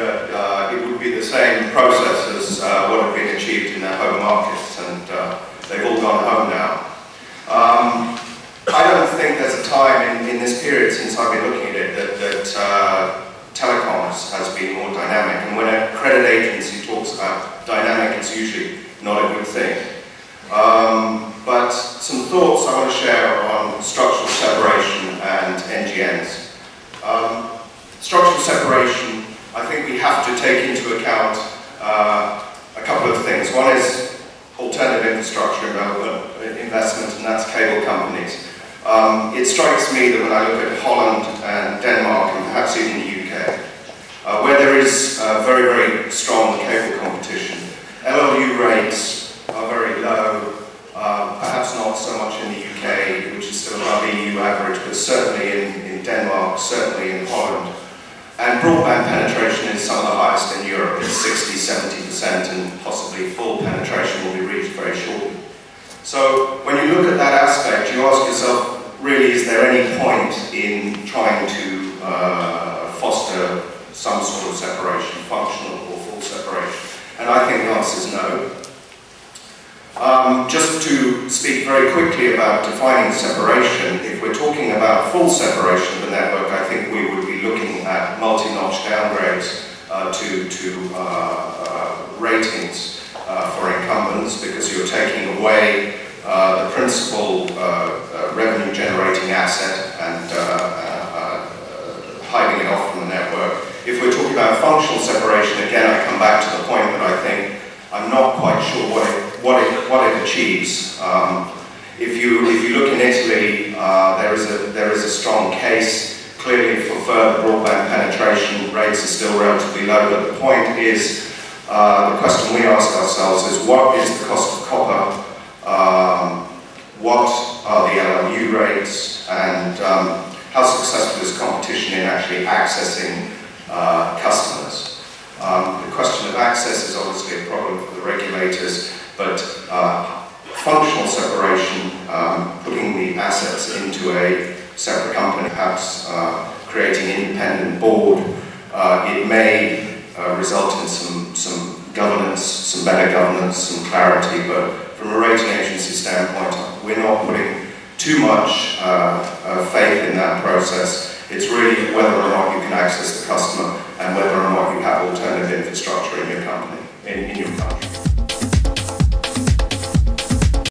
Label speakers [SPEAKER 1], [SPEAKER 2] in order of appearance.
[SPEAKER 1] that it would be the same process as what had been achieved in their home markets, and they've all gone home now. I don't think there's a time in this period since I've been looking at it that telecoms has been more dynamic, and when a credit agency talks about dynamic, it's usually not a good thing. But some thoughts I want to share on structural separation and NGNs. Structural separation, I think we have to take into account a couple of things. One is alternative infrastructure investment, and that's cable companies. It strikes me that when I look at Holland and Denmark, and perhaps even the UK, where there is very, very strong cable competition, LLU rates are very low, perhaps not so much in the UK, which is still above EU average, but certainly in Denmark, certainly in Holland. And broadband penetration is some of the highest in Europe. It's 60–70%, and possibly full penetration will be reached very shortly. So when you look at that aspect, you ask yourself, really, is there any point in trying to foster some sort of separation, functional or full separation? And I think the answer is no. Just to speak very quickly about defining separation, if we're talking about full separation of the network, I think we would be looking at multi-notch downgrades to ratings for incumbents, because you're taking away the principal revenue-generating asset and hiding it off from the network. If we're talking about functional separation, again, I come back to the point that I think I'm not quite sure what it achieves. If you look in Italy, there is a strong case clearly for further broadband penetration. Rates are still relatively low, but the point is, the question we ask ourselves is, what is the cost of copper? What are the LLU rates? And how successful is competition in actually accessing customers? The question of access is obviously a problem for the regulators, but functional separation, putting the assets into a separate company, perhaps creating an independent board, it may result in some governance, some better governance, some clarity, but from a rating agency standpoint, we're not putting too much faith in that process. It's really whether or not you can access the customer and whether or not you have alternative infrastructure in your company, in your